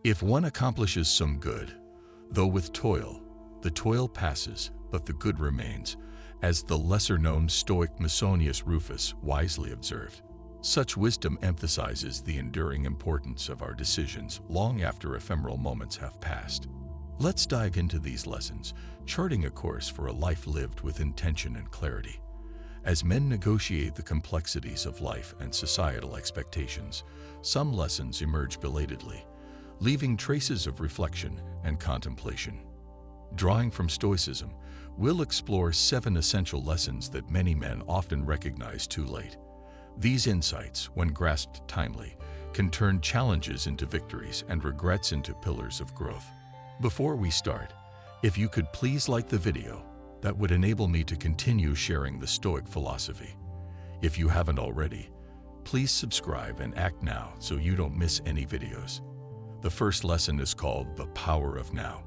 If one accomplishes some good, though with toil, the toil passes, but the good remains, as the lesser-known Stoic Musonius Rufus wisely observed. Such wisdom emphasizes the enduring importance of our decisions long after ephemeral moments have passed. Let's dive into these lessons, charting a course for a life lived with intention and clarity. As men negotiate the complexities of life and societal expectations, some lessons emerge belatedly, leaving traces of reflection and contemplation. Drawing from Stoicism, we'll explore 7 essential lessons that many men often recognize too late. These insights, when grasped timely, can turn challenges into victories and regrets into pillars of growth. Before we start, if you could please like the video, that would enable me to continue sharing the Stoic philosophy. If you haven't already, please subscribe and act now so you don't miss any videos. The first lesson is called The Power of Now.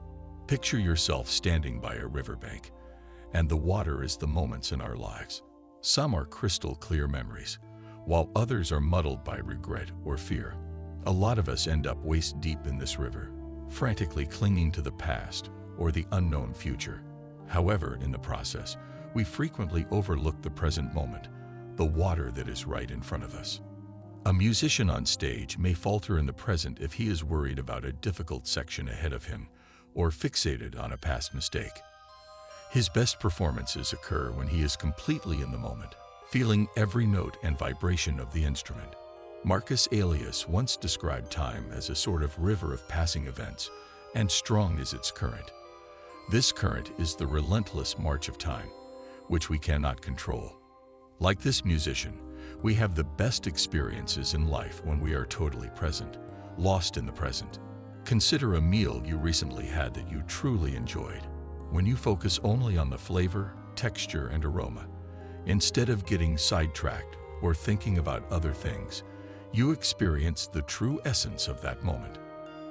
Picture yourself standing by a riverbank, and the water is the moments in our lives. Some are crystal clear memories, while others are muddled by regret or fear. A lot of us end up waist deep in this river, frantically clinging to the past or the unknown future. However, in the process, we frequently overlook the present moment, the water that is right in front of us. A musician on stage may falter in the present if he is worried about a difficult section ahead of him or fixated on a past mistake. His best performances occur when he is completely in the moment, feeling every note and vibration of the instrument. Marcus Aelius once described time as a sort of river of passing events, and strong is its current. This current is the relentless march of time, which we cannot control. Like this musician, we have the best experiences in life when we are totally present, lost in the present. Consider a meal you recently had that you truly enjoyed. When you focus only on the flavor, texture, and aroma, instead of getting sidetracked or thinking about other things, you experience the true essence of that moment.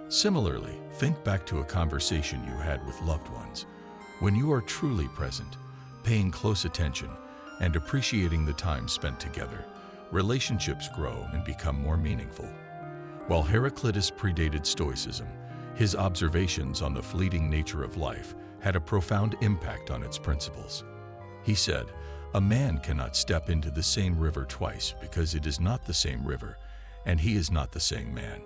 Similarly, think back to a conversation you had with loved ones. When you are truly present, paying close attention, and appreciating the time spent together, relationships grow and become more meaningful. While Heraclitus predated Stoicism, his observations on the fleeting nature of life had a profound impact on its principles. He said, "A man cannot step into the same river twice because it is not the same river, and he is not the same man."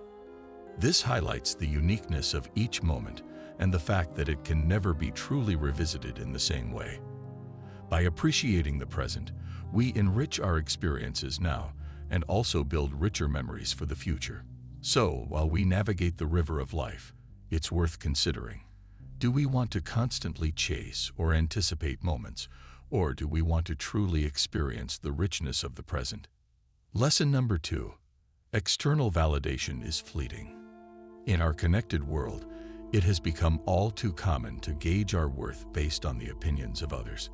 This highlights the uniqueness of each moment and the fact that it can never be truly revisited in the same way. By appreciating the present, we enrich our experiences now and also build richer memories for the future. So, while we navigate the river of life, it's worth considering. Do we want to constantly chase or anticipate moments, or do we want to truly experience the richness of the present? Lesson number 2. External validation is fleeting. In our connected world, it has become all too common to gauge our worth based on the opinions of others.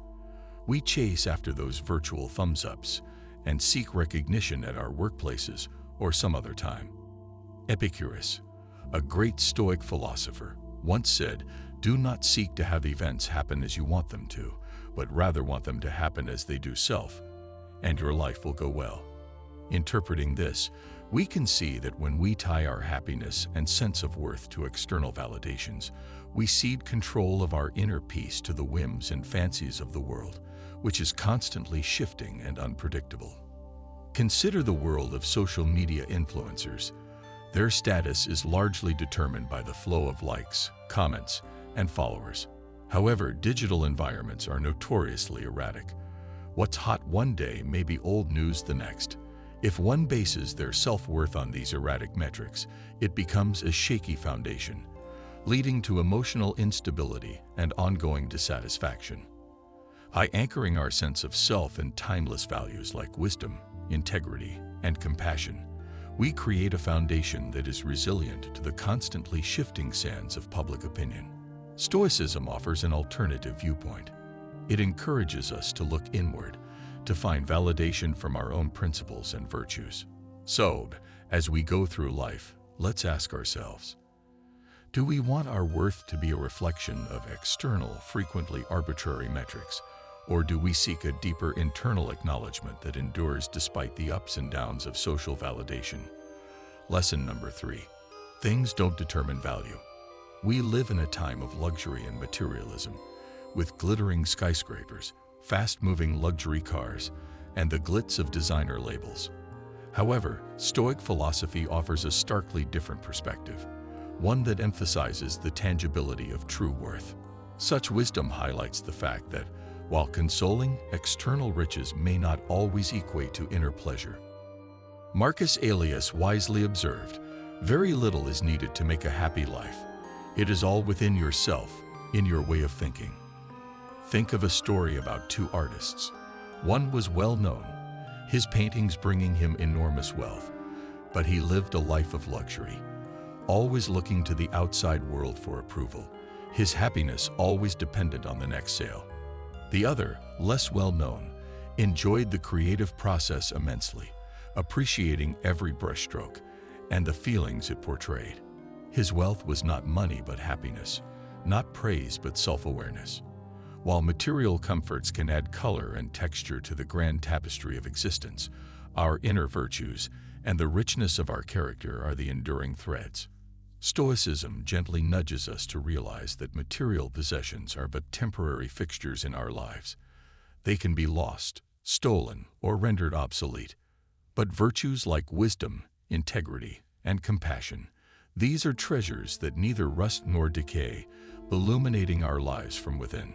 We chase after those virtual thumbs-ups and seek recognition at our workplaces or some other time. Epicurus, a great Stoic philosopher, once said, "Do not seek to have events happen as you want them to, but rather want them to happen as they do self, and your life will go well." Interpreting this, we can see that when we tie our happiness and sense of worth to external validations, we cede control of our inner peace to the whims and fancies of the world, which is constantly shifting and unpredictable. Consider the world of social media influencers. Their status is largely determined by the flow of likes, comments, and followers. However, digital environments are notoriously erratic. What's hot one day may be old news the next. If one bases their self-worth on these erratic metrics, it becomes a shaky foundation, leading to emotional instability and ongoing dissatisfaction. By anchoring our sense of self in timeless values like wisdom, integrity, and compassion, we create a foundation that is resilient to the constantly shifting sands of public opinion. Stoicism offers an alternative viewpoint. It encourages us to look inward, to find validation from our own principles and virtues. So, as we go through life, let's ask ourselves, do we want our worth to be a reflection of external, frequently arbitrary metrics, or do we seek a deeper internal acknowledgement that endures despite the ups and downs of social validation? Lesson number 3. Things don't determine value. We live in a time of luxury and materialism, with glittering skyscrapers, fast-moving luxury cars, and the glitz of designer labels. However, Stoic philosophy offers a starkly different perspective, one that emphasizes the tangibility of true worth. Such wisdom highlights the fact that, while consoling, external riches may not always equate to inner pleasure. Marcus Aelius wisely observed, "Very little is needed to make a happy life. It is all within yourself, in your way of thinking." Think of a story about two artists. One was well known, his paintings bringing him enormous wealth, but he lived a life of luxury, always looking to the outside world for approval. His happiness always depended on the next sale. The other, less well known, enjoyed the creative process immensely, appreciating every brushstroke and the feelings it portrayed. His wealth was not money but happiness, not praise but self-awareness. While material comforts can add color and texture to the grand tapestry of existence, our inner virtues and the richness of our character are the enduring threads. Stoicism gently nudges us to realize that material possessions are but temporary fixtures in our lives. They can be lost, stolen, or rendered obsolete. But virtues like wisdom, integrity, and compassion, these are treasures that neither rust nor decay, illuminating our lives from within.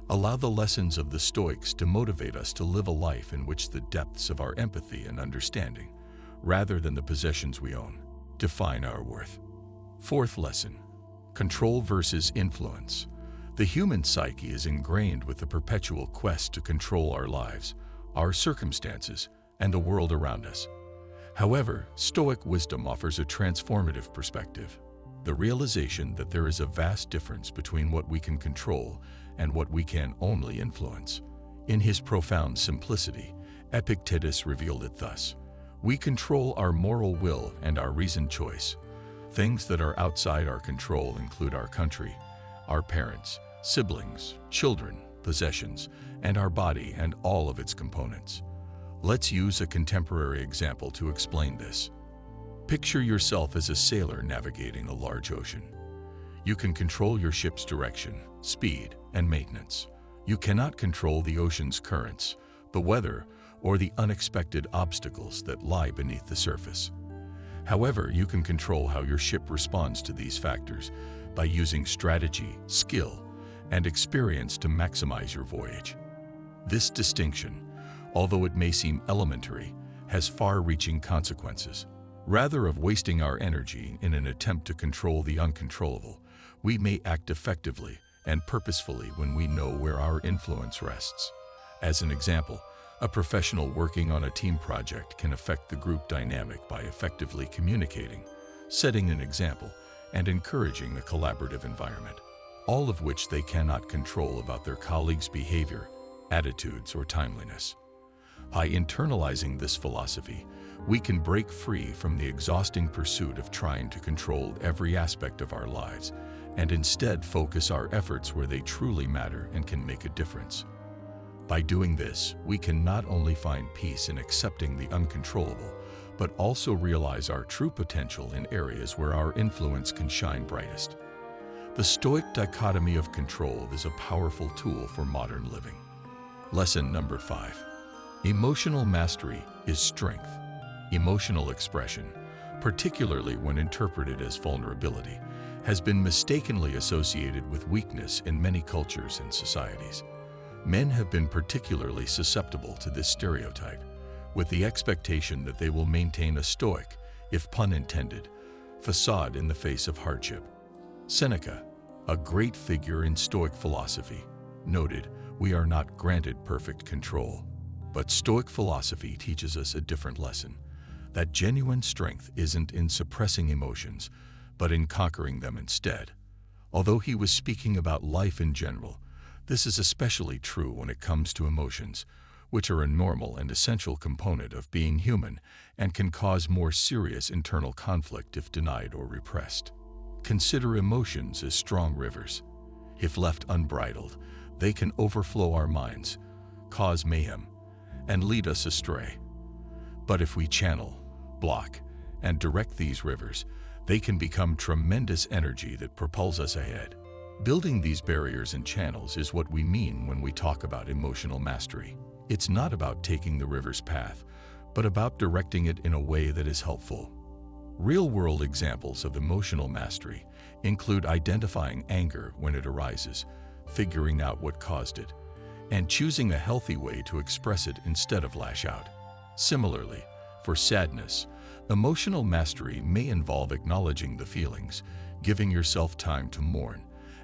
Allow the lessons of the Stoics to motivate us to live a life in which the depths of our empathy and understanding, rather than the possessions we own, define our worth. Fourth lesson: control versus influence. The human psyche is ingrained with the perpetual quest to control our lives, our circumstances, and the world around us. However, Stoic wisdom offers a transformative perspective, the realization that there is a vast difference between what we can control and what we can only influence. In his profound simplicity, Epictetus revealed it thus: "We control our moral will and our reasoned choice. Things that are outside our control include our country, our parents, siblings, children, possessions, and our body and all of its components." Let's use a contemporary example to explain this. Picture yourself as a sailor navigating a large ocean. You can control your ship's direction, speed, and maintenance. You cannot control the ocean's currents, the weather, or the unexpected obstacles that lie beneath the surface. However, you can control how your ship responds to these factors by using strategy, skill, and experience to maximize your voyage. This distinction, although it may seem elementary, has far-reaching consequences. Rather of wasting our energy in an attempt to control the uncontrollable, we may act effectively and purposefully when we know where our influence rests. As an example, a professional working on a team project can affect the group dynamic by effectively communicating, setting an example, and encouraging a collaborative environment, all of which they cannot control about their colleagues' behavior, attitudes, or timeliness. By internalizing this philosophy, we can break free from the exhausting pursuit of trying to control every aspect of our lives and instead focus our efforts where they truly matter and can make a difference. By doing this, we can not only find peace in accepting the uncontrollable, but also realize our true potential in areas where our influence can shine brightest. The Stoic dichotomy of control is a powerful tool for modern living. Lesson number 5. Emotional mastery is strength. Emotional expression, particularly when interpreted as vulnerability, has been mistakenly associated with weakness in many cultures and societies. Men have been particularly susceptible to this stereotype, with the expectation that they will maintain a stoic, if pun intended, facade in the face of hardship. Seneca, a great figure in Stoic philosophy, noted, "We are not granted perfect control." But Stoic philosophy teaches us a different lesson, that genuine strength isn't in suppressing emotions, but in conquering them instead. Although he was speaking about life in general, this is especially true when it comes to emotions, which are a normal and essential component of being human and can cause more serious internal conflict if denied or repressed. Consider emotions as strong rivers. If left unbridled, they can overflow our minds, cause mayhem, and lead us astray. But if we channel, block, and direct these rivers, They can become tremendous energy that propels us ahead. Building these barriers and channels is what we mean when we talk about emotional mastery. It's not about taking the river's path, but about directing it in a way that is helpful. Real-world examples of emotional mastery include identifying anger when it arises, figuring out what caused it, and choosing a healthy way to express it instead of lash out. Similarly, for sadness, emotional mastery may involve acknowledging the feelings, giving yourself time to mourn,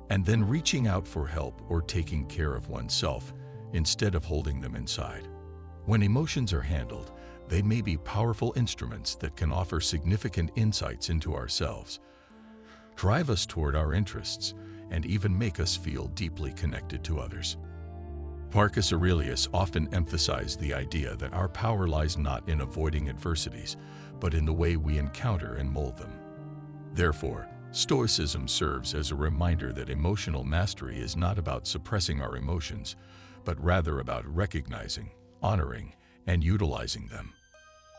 and then reaching out for help or taking care of oneself instead of holding them inside. When emotions are handled, they may be powerful instruments that can offer significant insights into ourselves, drive us toward our interests, and even make us feel deeply connected to others. Marcus Aurelius often emphasized the idea that our power lies not in avoiding adversities, but in the way we encounter and mold them. Therefore, Stoicism serves as a reminder that emotional mastery is not about suppressing our emotions, but rather about recognizing, honoring, and utilizing them.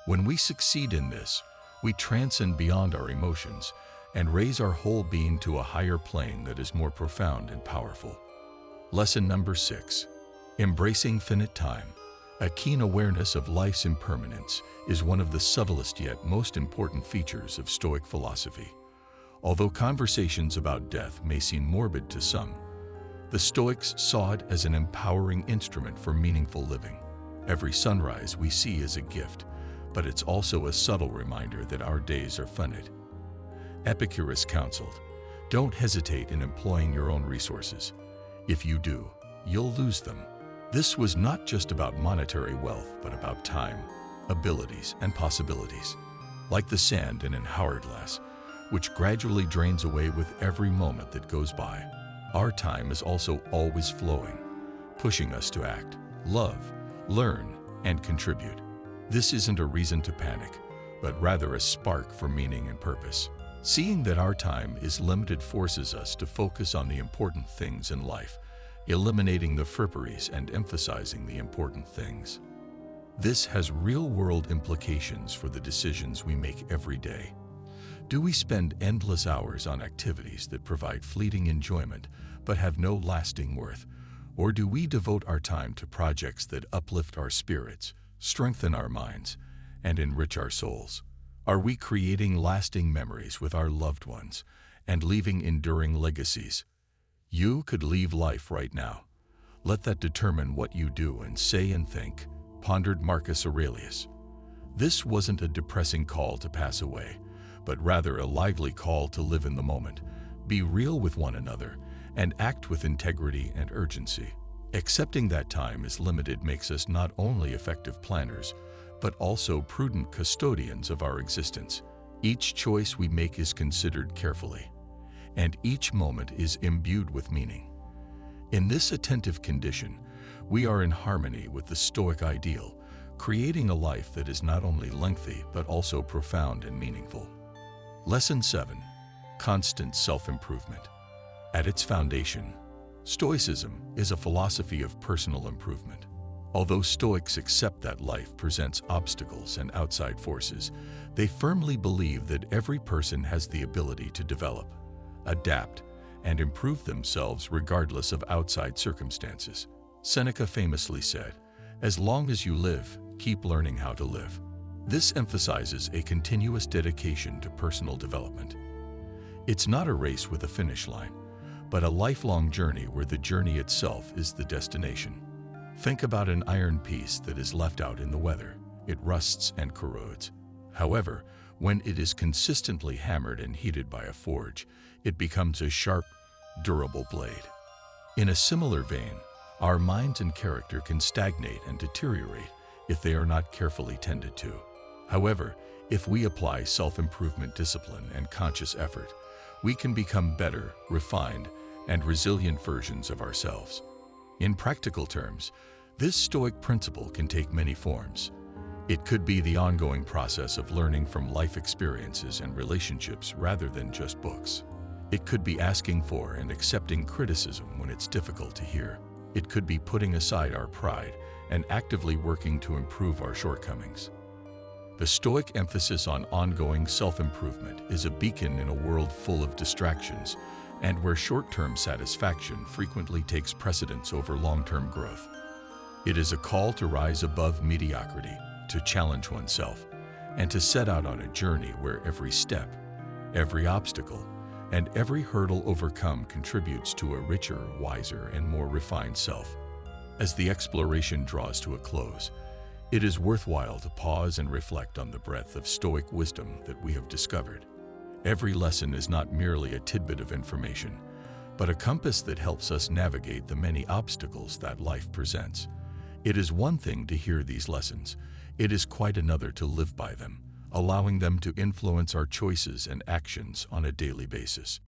When we succeed in this, we transcend beyond our emotions and raise our whole being to a higher plane that is more profound and powerful. Lesson number 6. Embracing finite time. A keen awareness of life's impermanence is one of the subtlest yet most important features of Stoic philosophy. Although conversations about death may seem morbid to some, the Stoics saw it as an empowering instrument for meaningful living. Every sunrise we see is a gift, but it's also a subtle reminder that our days are finite. Epicurus counseled, "Don't hesitate in employing your own resources. If you do, you'll lose them." This was not just about monetary wealth, but about time, abilities, and possibilities. Like the sand in an hourglass, which gradually drains away with every moment that goes by, our time is also always flowing, pushing us to act, love, learn, and contribute. This isn't a reason to panic, but rather a spark for meaning and purpose. Seeing that our time is limited forces us to focus on the important things in life, eliminating the fripperies and emphasizing the important things. This has real-world implications for the decisions we make every day. Do we spend endless hours on activities that provide fleeting enjoyment but have no lasting worth? Or do we devote our time to projects that uplift our spirits, strengthen our minds, and enrich our souls? Are we creating lasting memories with our loved ones and leaving enduring legacies? You could leave life right now. Let that determine what you do and say and think, pondered Marcus Aurelius. This wasn't a depressing call to pass away, but rather a lively call to live in the moment, be real with one another, and act with integrity and urgency. Accepting that time is limited makes us not only effective planners, but also prudent custodians of our existence. Each choice we make is considered carefully, and each moment is imbued with meaning. In this attentive condition, we are in harmony with the Stoic ideal, creating a life that is not only lengthy but also profound and meaningful. Lesson 7. Constant self-improvement. At its foundation, Stoicism is a philosophy of personal improvement. Although Stoics accept that life presents obstacles and outside forces, they firmly believe that every person has the ability to develop, adapt, and improve themselves regardless of outside circumstances. Seneca famously said, "As long as you live, keep learning how to live." This emphasizes a continuous dedication to personal development. It's not a race with a finish line, but a lifelong journey where the journey itself is the destination. Think about an iron piece that is left out in the weather. It rusts and corrodes. However, when it is consistently hammered and heated by a forge, it becomes a sharp, durable blade. In a similar vein, our minds and character can stagnate and deteriorate if they are not carefully tended to. However, if we apply self-improvement discipline and conscious effort, we can become better, refined, and resilient versions of ourselves. In practical terms, this Stoic principle can take many forms. It could be the ongoing process of learning from life experiences and relationships rather than just books. It could be asking for and accepting criticism when it's difficult to hear. It could be putting aside our pride and actively working to improve our shortcomings. The Stoic emphasis on ongoing self-improvement is a beacon in a world full of distractions and where short-term satisfaction frequently takes precedence over long-term growth. It is a call to rise above mediocrity, to challenge oneself, and to set out on a journey where every step, every obstacle, and every hurdle overcome contributes to a richer, wiser, and more refined self. As the exploration draws to a close, it is worthwhile to pause and reflect on the breadth of Stoic wisdom that we have discovered. Every lesson is not merely a tidbit of information, but a compass that helps us navigate the many obstacles that life presents. It is one thing to hear these lessons. It is quite another to live by them, allowing them to influence our choices and actions on a daily basis.